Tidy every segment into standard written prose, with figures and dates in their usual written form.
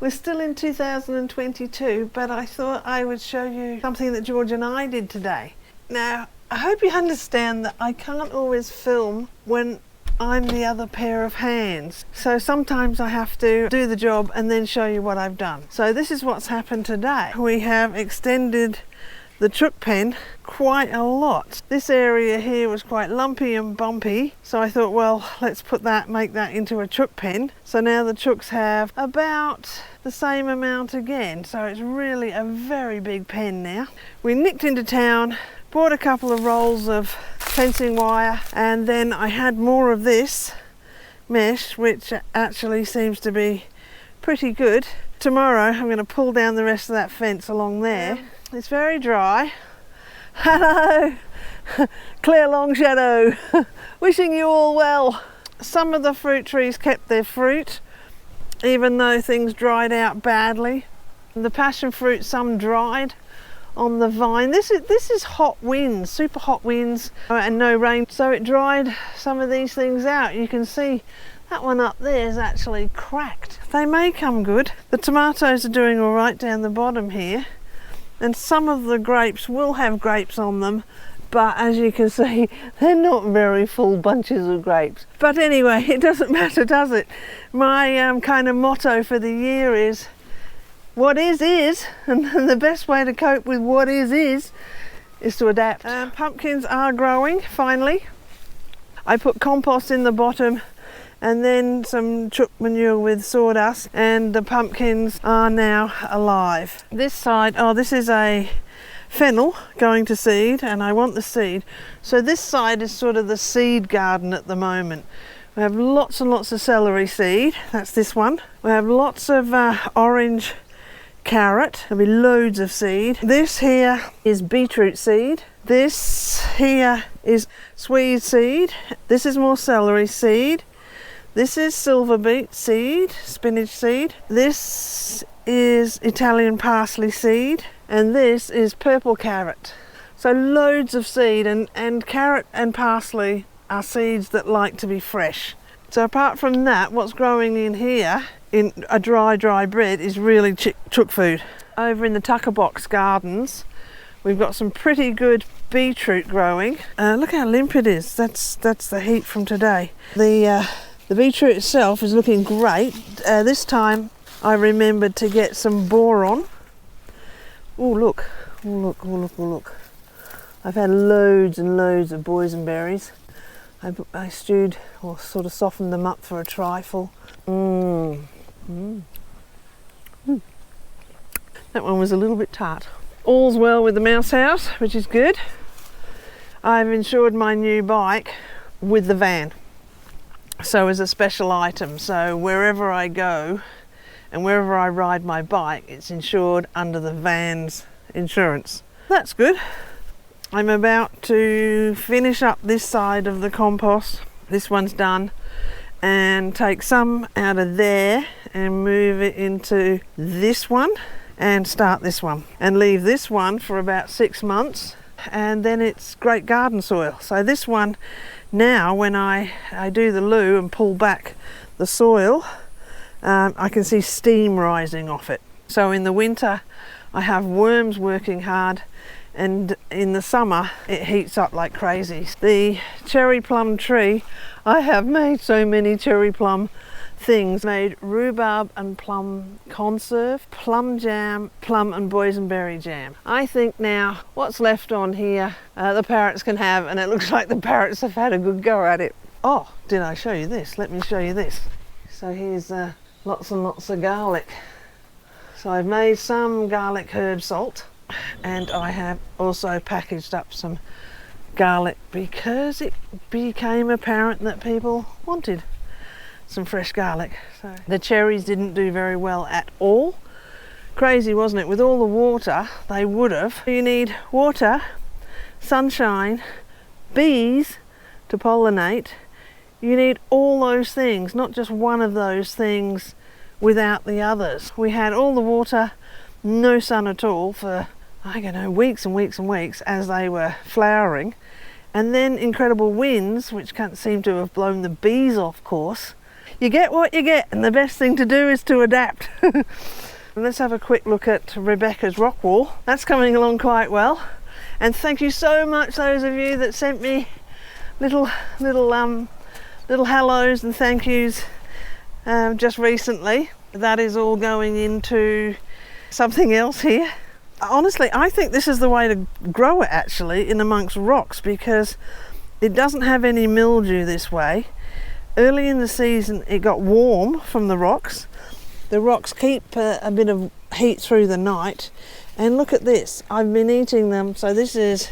We're still in 2022, but I thought I would show you something that George and I did today. Now, I hope you understand that I can't always film when I'm the other pair of hands. So sometimes I have to do the job and then show you what I've done. So this is what's happened today. We have extended the chook pen quite a lot. This area here was quite lumpy and bumpy, so I thought, well, let's make that into a chook pen. So now the chooks have about the same amount again, so it's really a very big pen now. We nicked into town, bought a couple of rolls of fencing wire, and then I had more of this mesh, which actually seems to be pretty good. Tomorrow I'm going to pull down the rest of that fence along there. It's very dry. Hello, clear long shadow. Wishing you all well. Some of the fruit trees kept their fruit, even though things dried out badly. The passion fruit, some dried on the vine. This is hot winds, super hot winds, and no rain, so it dried some of these things out. You can see that one up there is actually cracked. They may come good. The tomatoes are doing all right down the bottom here, and some of the grapes will have grapes on them, but as you can see, they're not very full bunches of grapes. But anyway, it doesn't matter, does it? My kind of motto for the year is, what is, and the best way to cope with what is to adapt. Pumpkins are growing, finally. I put compost in the bottom and then some chook manure with sawdust, and the pumpkins are now alive. This side, this is a fennel going to seed, and I want the seed. So this side is sort of the seed garden at the moment. We have lots and lots of celery seed, that's this one. We have lots of orange carrot, there'll be loads of seed. This here is beetroot seed. This here is swede seed. This is more celery seed. This is silver beet seed, spinach seed. This is Italian parsley seed. And this is purple carrot. So loads of seed, and carrot and parsley are seeds that like to be fresh. So apart from that, what's growing in here in a dry bed is really chook food. Over in the Tucker Box Gardens, we've got some pretty good beetroot growing. Look how limp it is. That's the heat from today. The beetroot itself is looking great. This time I remembered to get some boron. Oh look. I've had loads and loads of boysenberries. I stewed or sort of softened them up for a trifle. That one was a little bit tart. All's well with the mouse house, which is good. I've insured my new bike with the van, so as a special item. So wherever I go and wherever I ride my bike, it's insured under the van's insurance. That's good. I'm about to finish up this side of the compost. This one's done, and take some out of there and move it into this one and start this one, and leave this one for about 6 months, and then it's great garden soil. So this one now, when I do the loo and pull back the soil, I can see steam rising off it. So in the winter I have worms working hard, and in the summer it heats up like crazy. The cherry plum tree, I have made so many cherry plum things. Made rhubarb and plum conserve, plum jam, plum and boysenberry jam. I think now what's left on here the parrots can have, and it looks like the parrots have had a good go at it. Oh, did I show you this? Let me show you this. So here's lots and lots of garlic. So I've made some garlic herb salt, and I have also packaged up some garlic because it became apparent that people wanted some fresh garlic. So the cherries didn't do very well at all. Crazy, wasn't it? With all the water they would have. You need water, sunshine, bees to pollinate. You need all those things, not just one of those things without the others. We had all the water, no sun at all for, I don't know, weeks and weeks and weeks as they were flowering, and then incredible winds which can't seem to have blown the bees off course. you get what you get, and the best thing to do is to adapt. Let's have a quick look at Rebecca's rock wall. That's coming along quite well. And thank you so much, those of you that sent me little hellos and thank yous just recently. That is all going into something else here. Honestly, I think this is the way to grow it, actually, in amongst rocks, because it doesn't have any mildew this way. Early in the season it got warm from the rocks. The rocks keep a bit of heat through the night, and look at this. I've been eating them, so this is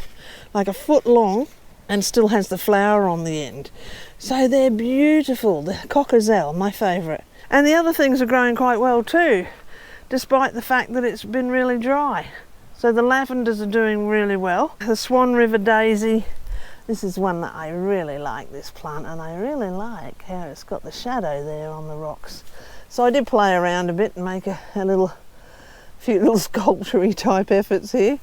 like a foot long and still has the flower on the end. So they're beautiful. The cockazelle, my favourite. And the other things are growing quite well too, despite the fact that it's been really dry. So the lavenders are doing really well. The Swan River daisy, this is one that I really like, this plant, and I really like how it's got the shadow there on the rocks. So I did play around a bit and make a few little sculpture-y type efforts here.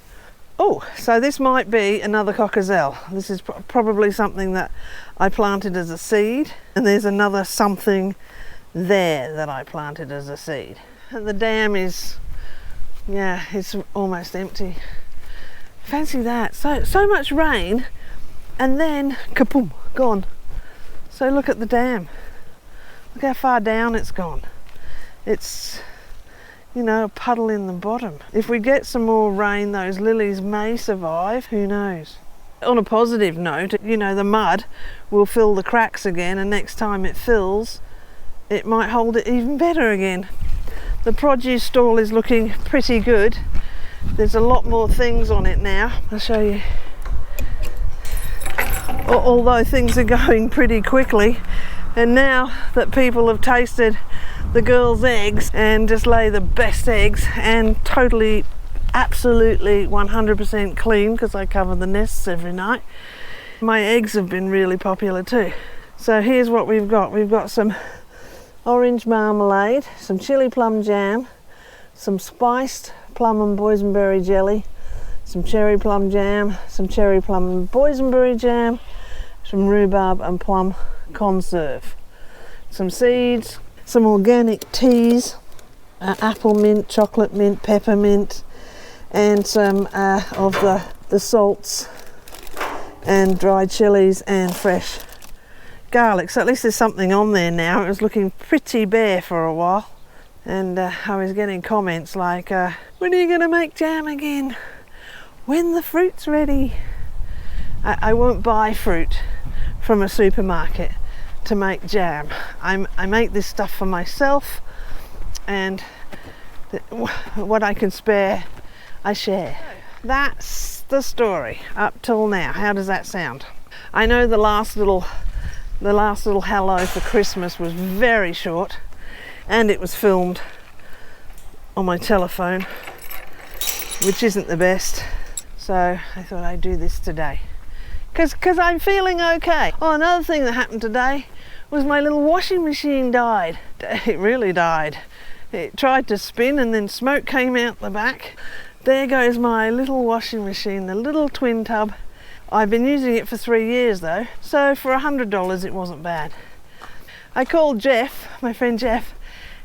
Oh, so this might be another cockazelle. This is probably something that I planted as a seed, and there's another something there that I planted as a seed. And the dam is, yeah, it's almost empty. Fancy that. So much rain, and then kapoom, gone. So look at the dam. Look how far down it's gone. It's, you know, a puddle in the bottom. If we get some more rain, those lilies may survive, who knows. On a positive note, you know, the mud will fill the cracks again, and next time it fills, it might hold it even better again. The produce stall is looking pretty good. There's a lot more things on it now. I'll show you. Although things are going pretty quickly, and now that people have tasted the girls' eggs and just lay the best eggs and totally, absolutely 100% clean, because I cover the nests every night, my eggs have been really popular too. So here's what we've got. We've got some orange marmalade, some chili plum jam, some spiced plum and boysenberry jelly, some cherry plum jam, some cherry plum and boysenberry jam, some rhubarb and plum conserve, some seeds, some organic teas, apple mint, chocolate mint, peppermint, and some of the salts and dried chilies and fresh garlic. So at least there's something on there now. It was looking pretty bare for a while, and I was getting comments like, when are you going to make jam again? When the fruit's ready. I won't buy fruit from a supermarket to make jam. I make this stuff for myself, and what I can spare I share. That's the story up till now. How does that sound? I know the last little hello for Christmas was very short, and it was filmed on my telephone, which isn't the best, so I thought I'd do this today because I'm feeling okay. Oh, another thing that happened today was my little washing machine died. It really died. It tried to spin and then smoke came out the back. There goes my little washing machine, the little twin tub. I've been using it for 3 years though, so for $100 it wasn't bad. I called Jeff, my friend Jeff,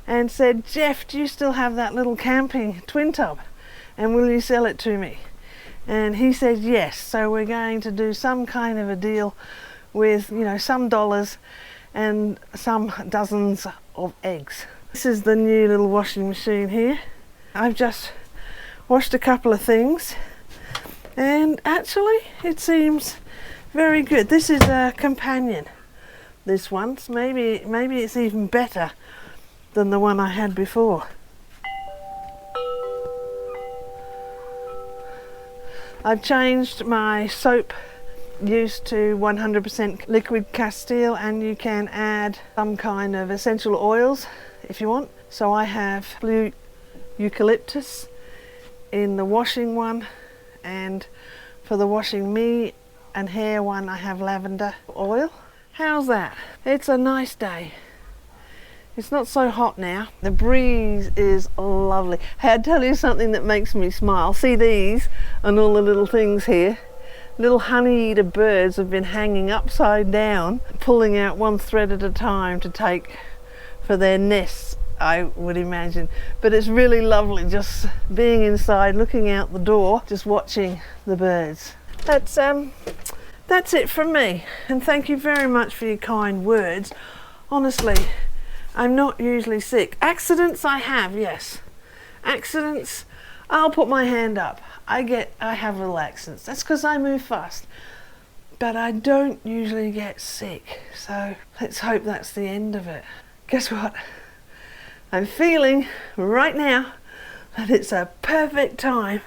and said, Jeff, do you still have that little camping twin tub, and will you sell it to me? And he said yes, so we're going to do some kind of a deal with, you know, some dollars and some dozens of eggs. This is the new little washing machine here. I've just washed a couple of things, and actually it seems very good. This is a companion, this one. Maybe it's even better than the one I had before. I've changed my soap use to 100% liquid castile, and you can add some kind of essential oils if you want. So I have blue eucalyptus in the washing one, and for the washing me and hair one I have lavender oil. How's that? It's a nice day. It's not so hot now. The breeze is lovely. Hey, I'll tell you something that makes me smile. See these and all the little things here? Little honey eater birds have been hanging upside down, pulling out one thread at a time to take for their nests, I would imagine. But it's really lovely just being inside, looking out the door, just watching the birds. That's it from me, and thank you very much for your kind words. Honestly, I'm not usually sick. Accidents I have, yes. Accidents, I'll put my hand up. I have little accidents. That's because I move fast. But I don't usually get sick, so let's hope that's the end of it. Guess what? I'm feeling right now that it's a perfect time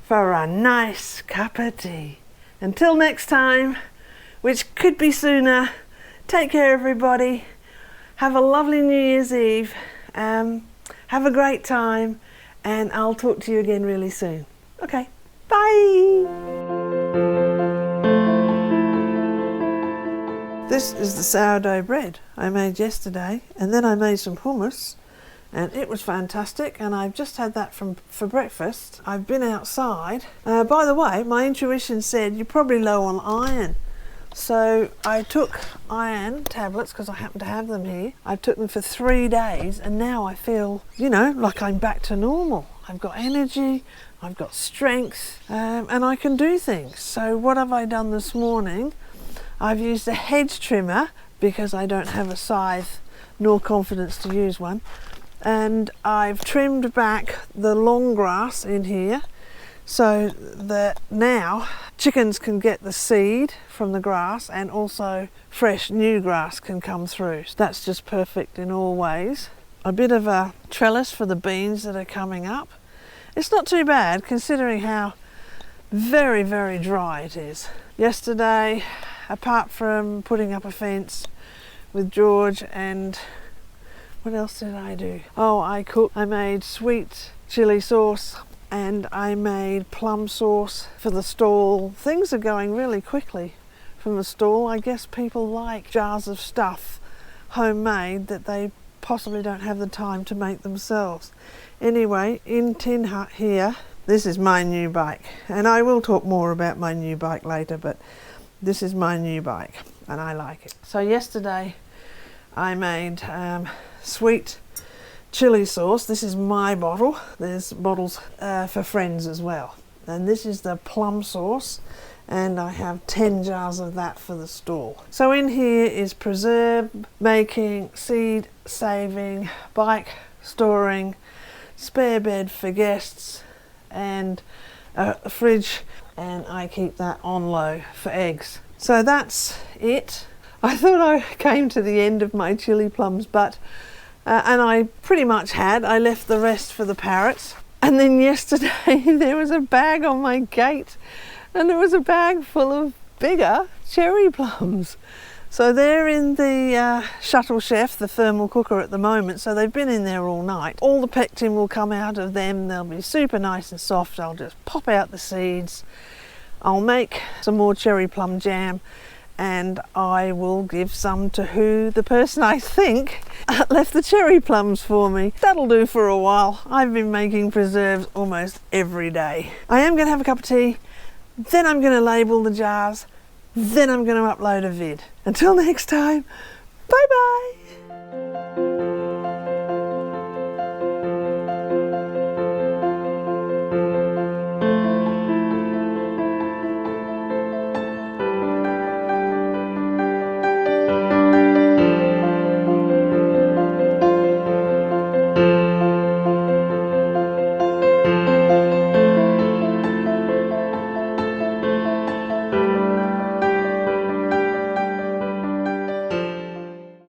for a nice cup of tea. Until next time, which could be sooner, take care everybody. Have a lovely New Year's Eve. Have a great time, and I'll talk to you again really soon. Okay, bye. This is the sourdough bread I made yesterday, and then I made some hummus, and it was fantastic, and I've just had that for breakfast. I've been outside. By the way, my intuition said you're probably low on iron. So I took iron tablets because I happen to have them here. I took them for 3 days, and now I feel, like I'm back to normal. I've got energy, I've got strength, and I can do things. So what have I done this morning? I've used a hedge trimmer because I don't have a scythe nor confidence to use one. And I've trimmed back the long grass in here so that now chickens can get the seed from the grass, and also fresh new grass can come through. So that's just perfect in all ways. A bit of a trellis for the beans that are coming up. It's not too bad considering how very, very dry it is. Yesterday, apart from putting up a fence with George, and what else did I do? Oh, I cooked. I made sweet chili sauce, and I made plum sauce for the stall. Things are going really quickly from the stall. I guess people like jars of stuff homemade that they possibly don't have the time to make themselves. Anyway, in Tin Hut here, this is my new bike, and I will talk more about my new bike later, but this is my new bike and I like it. So yesterday I made sweet chili sauce. This is my bottle. There's bottles for friends as well. And this is the plum sauce, and I have 10 jars of that for the stall. So in here is preserve making, seed saving, bike storing, spare bed for guests, and a fridge, and I keep that on low for eggs. So that's it. I thought I came to the end of my chili plums, but and I pretty much had. I left the rest for the parrots. And then yesterday there was a bag on my gate, and it was a bag full of bigger cherry plums. So they're in the shuttle chef, the thermal cooker at the moment, so they've been in there all night. All the pectin will come out of them. They'll be super nice and soft. I'll just pop out the seeds. I'll make some more cherry plum jam, and I will give some to the person I think left the cherry plums for me. That'll do for a while. I've been making preserves almost every day. I am going to have a cup of tea, then I'm going to label the jars, then I'm going to upload a vid. Until next time, bye bye.